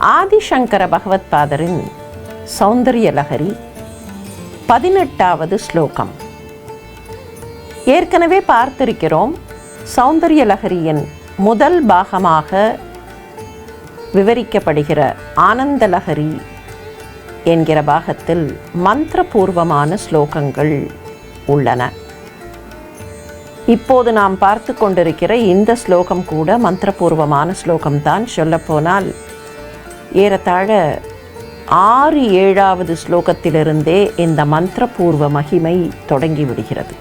ஆதிசங்கர பகவத்பாதரின் சௌந்தரிய லஹரி 18வது ஸ்லோகம். ஏற்கனவே பார்த்திருக்கிறோம். சௌந்தரிய லஹரியின் முதல் பாகமாக விவரிக்கப்படுகிற ஆனந்த லஹரி என்கிற பாகத்தில் மந்திரபூர்வமான ஸ்லோகங்கள் உள்ளன. இப்போது நாம் பார்த்து கொண்டிருக்கிற இந்த ஸ்லோகம் கூட மந்திரபூர்வமான ஸ்லோகம்தான். சொல்லப்போனால் ஏறத்தாழ 6-7வது ஸ்லோகத்திலிருந்தே இந்த மந்திரபூர்வ மகிமை தொடங்கிவிடுகிறது.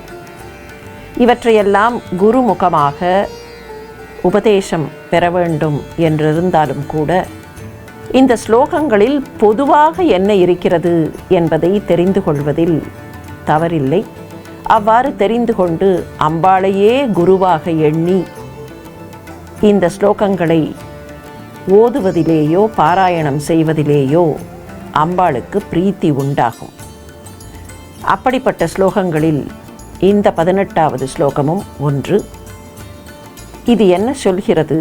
இவற்றையெல்லாம் குருமுகமாக உபதேசம் பெற வேண்டும் என்றிருந்தாலும் கூட இந்த ஸ்லோகங்களில் பொதுவாக என்ன இருக்கிறது என்பதை தெரிந்து கொள்வதில் தவறில்லை. அவ்வாறு தெரிந்து கொண்டு அம்பாளையே குருவாக எண்ணி இந்த ஸ்லோகங்களை ஓதுவதிலேயோ பாராயணம் செய்வதிலேயோ அம்பாளுக்கு பிரீத்தி உண்டாகும். அப்படிப்பட்ட ஸ்லோகங்களில் இந்த 18வது ஸ்லோகமும் ஒன்று. இது என்ன சொல்கிறது?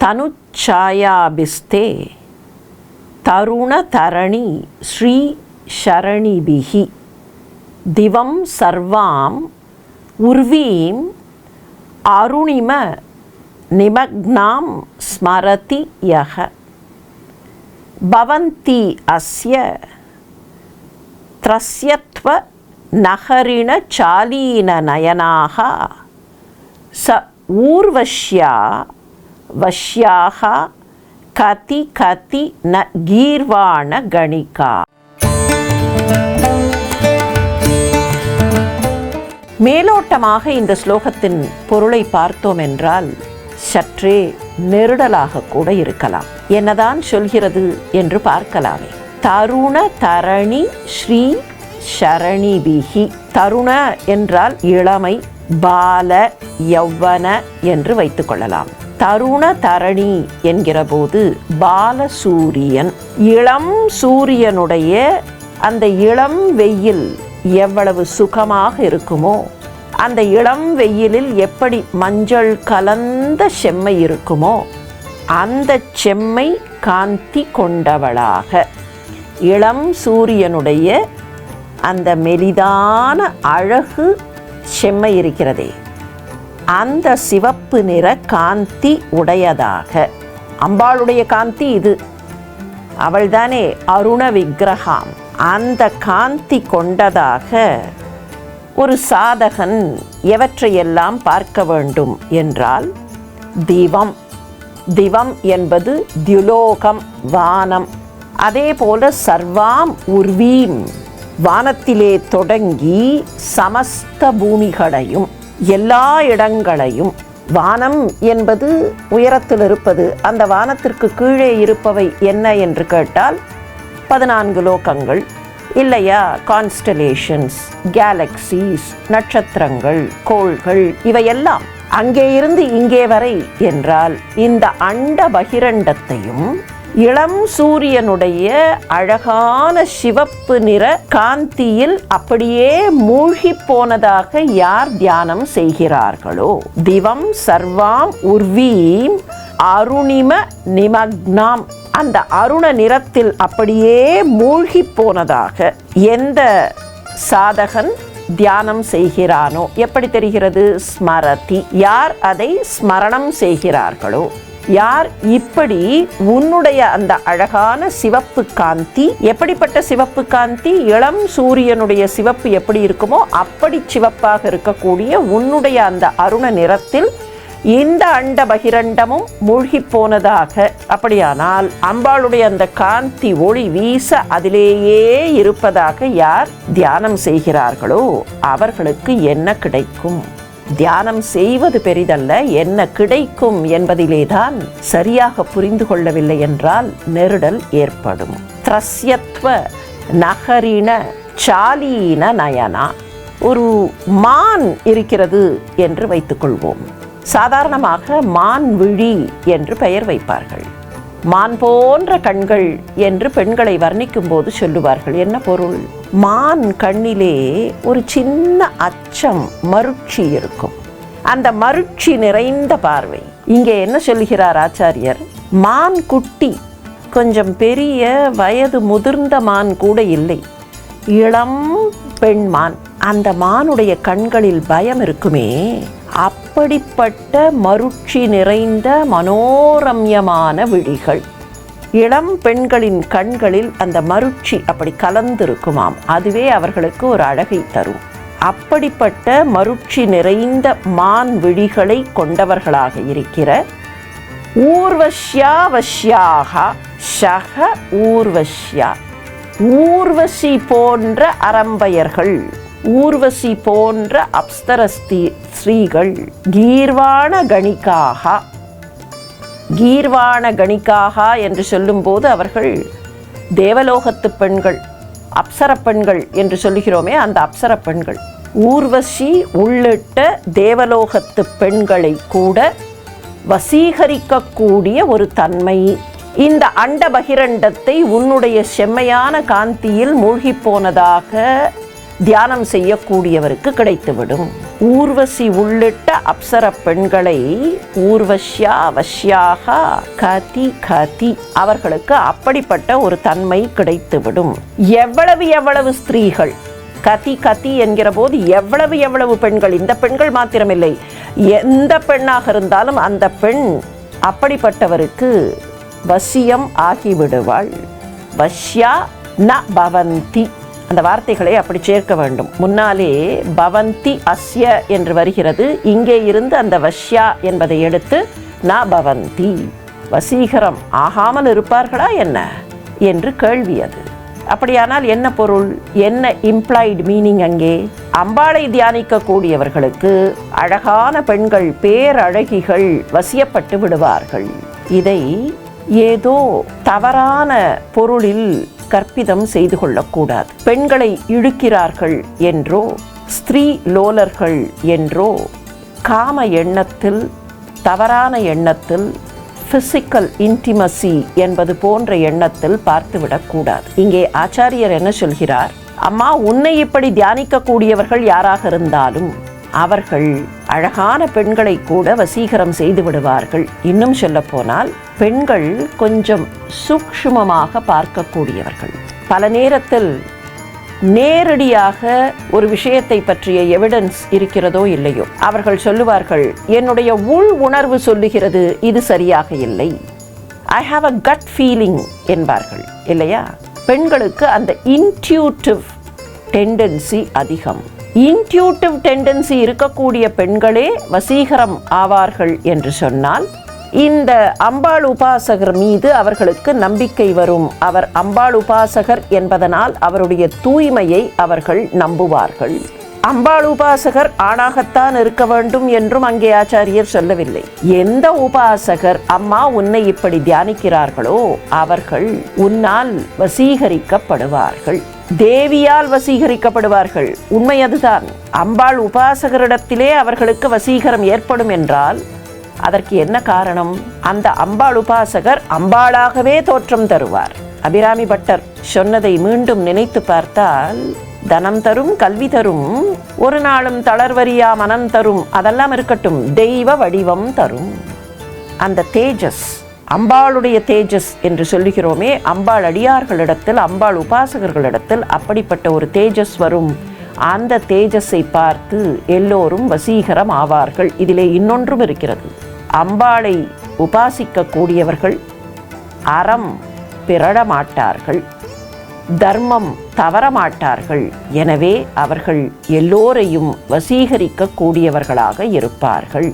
தனுச்சாயாபிஸ்தே தருண தரணி ஸ்ரீ ஷரணிபிஹி திவம் சர்வாம் உர்வீம் அருணிம நிமக்னாம் ஸ்மரதி யஹ பவந்தி அஸ்ய த்ரஸ்யத்வ நகரிண சாலீன நயனாக ச ஊர்வஷ்யா வஷ்யாக கதி கதி ந கீர்வாண கணிகா. மேலோட்டமாக இந்த ஸ்லோகத்தின் பொருளை பார்த்தோம் என்றால் சற்றே நெருடலாக கூட இருக்கலாம். என்னதான் சொல்கிறது என்று பார்க்கலாமே. தருண தரணி ஸ்ரீ ஷரணிபிஹி. தருண என்றால் இளமை, பால, யௌவன என்று வைத்துக் கொள்ளலாம். தருண தரணி என்கிற போது பால சூரியன், இளம் சூரியனுடைய அந்த இளம் வெயில் எவ்வளவு சுகமாக இருக்குமோ, அந்த இளம் வெயிலில் எப்படி மஞ்சள் கலந்த செம்மை இருக்குமோ அந்த செம்மை காந்தி கொண்டவளாக இளம் சூரியனுடைய அந்த மெலிதான அழகு செம்மை இருக்கிறதே, அந்த சிவப்பு நிற காந்தி உடையதாக. அம்பாளுடைய காந்தி இது. அவள்தானே அருண விக்கிரகம். அந்த காந்தி கொண்டதாக ஒரு சாதகன் எவற்றையெல்லாம் பார்க்க வேண்டும் என்றால் திவம். திவம் என்பது தியுலோகம், வானம். அதே போல சர்வாம் உர்வீம், வானத்திலே தொடங்கி சமஸ்த பூமிகளையும் எல்லா இடங்களையும். வானம் என்பது உயரத்தில் இருப்பது. அந்த வானத்திற்கு கீழே இருப்பவை என்ன என்று கேட்டால் 14 லோகங்கள் இல்லையா, கான்ஸ்டலேஷன்ஸ், கேலக்சிஸ், நட்சத்திரங்கள், கோள்கள், இவையெல்லாம். அங்கே இருந்து இங்கே வரை என்றால் இந்த அண்ட பகிரண்டத்தையும் இளம் சூரியனுடைய அழகான சிவப்பு நிற காந்தியில் அப்படியே மூழ்கி போனதாக யார் தியானம் செய்கிறார்களோ, திவம் சர்வாம் உர்வீம் அருணிம நிமக்னாம், அந்த அருண நிறத்தில் அப்படியே மூழ்கி போனதாக எந்த சாதகன் தியானம் செய்கிறானோ, எப்படி தெரிகிறது? ஸ்மரதி, யார் அதை ஸ்மரணம் செய்கிறார்களோ, யார் இப்படி உன்னுடைய அந்த அழகான சிவப்பு காந்தி, எப்படிப்பட்ட சிவப்பு காந்தி? இளம் சூரியனுடைய சிவப்பு எப்படி இருக்குமோ அப்படி சிவப்பாக இருக்கக்கூடிய உன்னுடைய அந்த அருண நிறத்தில் இந்த அண்ட பகிரண்டமும் மூழ்கி போனதாக. அப்படியானால் அம்பாளுடைய அந்த காந்தி ஒளி வீச அதிலேயே இருப்பதாக யார் தியானம் செய்கிறார்களோ அவர்களுக்கு என்ன கிடைக்கும்? தியானம் செய்வது பெரிதல்ல, என்ன கிடைக்கும் என்பதிலேதான் சரியாக புரிந்து கொள்ளவில்லை என்றால் நெருடல் ஏற்படும். த்ரஸ்யத்வ நகரின சாலீன நயனா. ஒரு மான் இருக்கிறது என்று வைத்துக்கொள்வோம். சாதாரணமாக மான் விழி என்று பெயர் வைப்பார்கள். மான் போன்ற கண்கள் என்று பெண்களை வர்ணிக்கும் போது சொல்லுவார்கள். என்ன பொருள்? மான் கண்ணிலே ஒரு சின்ன அச்சம், மருட்சி இருக்கும். அந்த மருட்சி நிறைந்த பார்வை. இங்கே என்ன சொல்கிறார் ஆச்சாரியர்? மான் குட்டி, கொஞ்சம் பெரிய வயது முதிர்ந்த மான் கூட இல்லை, இளம் பெண் மான். அந்த மானுடைய கண்களில் பயம் இருக்குமே, அப்படிப்பட்ட மருட்சி நிறைந்த மனோரம்யமான விழிகள். இளம் பெண்களின் கண்களில் அந்த மருட்சி அப்படி கலந்திருக்குமாம். அதுவே அவர்களுக்கு ஒரு அழகை தரும். அப்படிப்பட்ட மருட்சி நிறைந்த மான் விழிகளை கொண்டவர்களாக இருக்கிற ஊர்வஷ்யா வஷ்யாக ஷக ஊர்வஷ்யா, ஊர்வசி போன்ற அரம்பையர்கள், ஊர்வசி போன்ற அப்சரஸ்தி ஸ்ரீகள், கீர்வாண கணிகாக. கீர்வாண கணிகாக என்று சொல்லும்போது அவர்கள் தேவலோகத்து பெண்கள், அப்சர பெண்கள் என்று சொல்லுகிறோமே, அந்த அப்சர பெண்கள். ஊர்வசி உள்ளிட்ட தேவலோகத்து பெண்களை கூட வசீகரிக்கக்கூடிய ஒரு தன்மை இந்த அண்ட பகிரண்டத்தை உன்னுடைய செம்மையான காந்தியில் மூழ்கி போனதாக தியானம் செய்யக்கூடியவருக்கு கிடைத்துவிடும். ஊர்வசி உள்ளிட்ட அப்சர பெண்களை ஊர்வஷ்யா வஷ்யாக கதி கதி, அவர்களுக்கு அப்படிப்பட்ட ஒரு தன்மை கிடைத்துவிடும். எவ்வளவு எவ்வளவு ஸ்திரீகள், கதி கதி என்கிற போது எவ்வளவு எவ்வளவு பெண்கள், இந்த பெண்கள் மாத்திரமில்லை, எந்த பெண்ணாக இருந்தாலும் அந்த பெண் அப்படிப்பட்டவருக்கு வசியம் ஆகிவிடுவாள். வஷ்யா ந பவந்தி, அந்த வார்த்தைகளை அப்படி சேர்க்க வேண்டும். முன்னாலே பவந்தி அஸ்ய என்று வருகிறது, இங்கே இருந்து அந்த வஷ்யா என்பதை எடுத்து ந பவந்தி, வசீகரம் ஆகாமல் இருப்பார்களா என்ன என்று கேள்வி. அது அப்படியானால் என்ன பொருள், என்ன இம்ப்ளாய்டு மீனிங் அங்கே? அம்பாளை தியானிக்க கூடியவர்களுக்கு அழகான பெண்கள், பேரழகிகள் வசியப்பட்டு விடுவார்கள். இதை ஏதோ தவறான பொருளில் கற்பிதம் செய்து கொள்ளக்கூடாது. பெண்களை இழுக்கிறார்கள் என்றோ, ஸ்திரீ லோலர்கள் என்றோ, காம எண்ணத்தில், தவறான எண்ணத்தில், பிசிக்கல் இன்டிமசி என்பது போன்ற எண்ணத்தில் பார்த்துவிடக்கூடாது. இங்கே ஆச்சாரியர் என்ன சொல்கிறார்? அம்மா, உன்னை இப்படி தியானிக்கக்கூடியவர்கள் யாராக இருந்தாலும் அவர்கள் அழகான பெண்களை கூட வசீகரம் செய்து விடுவார்கள். இன்னும் சொல்ல போனால் பெண்கள் கொஞ்சம் சூக்ஷ்மமாக பார்க்கக்கூடியவர்கள். பல நேரத்தில் நேரடியாக ஒரு விஷயத்தை பற்றிய எவிடன்ஸ் இருக்கிறதோ இல்லையோ, அவர்கள் சொல்லுவார்கள், என்னுடைய உள் உணர்வு சொல்லுகிறது இது சரியாக இல்லை, I have a cut feeling என்பார்கள் இல்லையா? பெண்களுக்கு அந்த இன்ட்யூட்டிவ் டெண்டன்சி அதிகம். இன்ட்யூட்டிவ் டெண்டன்சி இருக்கக்கூடிய பெண்களே வசீகரம் ஆவார்கள் என்று சொன்னால் இந்த அம்பாள் உபாசகர் மீது அவர்களுக்கு நம்பிக்கை வரும். அவர் அம்பாள் உபாசகர் என்பதனால் அவருடைய தூய்மையை அவர்கள் நம்புவார்கள். அம்பாள் உபாசகர் ஆணாகத்தான் இருக்க வேண்டும் என்றும் அங்கே ஆச்சாரியர் சொல்லவில்லை. எந்த உபாசகர் அம்மா உன்னை இப்படி தியானிக்கிறார்களோ அவர்கள் உன்னால் வசீகரிக்கப்படுவார்கள், தேவியால் வசீகரிக்கப்படுவார்கள். உண்மை அதுதான். அம்பாள் உபாசகரிடத்திலே அவர்களுக்கு வசீகரம் ஏற்படும் என்றால் அதற்கு என்ன காரணம்? அந்த அம்பாள் உபாசகர் அம்பாளாகவே தோற்றம் தருவார். அபிராமி பட்டர் சொன்னதை மீண்டும் நினைத்து பார்த்தால், தனம் தரும், கல்வி தரும், ஒரு நாளும் தளர்வரியா மனம் தரும், அதெல்லாம் இருக்கட்டும், தெய்வ வடிவம் தரும். அந்த தேஜஸ், அம்பாளுடைய தேஜஸ் என்று சொல்லுகிறோமே, அம்பாள் அடியார்களிடத்தில், அம்பாள் உபாசகர்களிடத்தில் அப்படிப்பட்ட ஒரு தேஜஸ் வரும். அந்த தேஜஸை பார்த்து எல்லோரும் வசீகரம் ஆவார்கள். இதிலே இன்னொன்றும் இருக்கிறது. அம்பாளை உபாசிக்க கூடியவர்கள் அறம் பிறழமாட்டார்கள், தர்மம் தவறமாட்டார்கள். எனவே அவர்கள் எல்லோரையும் வசீகரிக்க கூடியவர்களாக இருப்பார்கள்.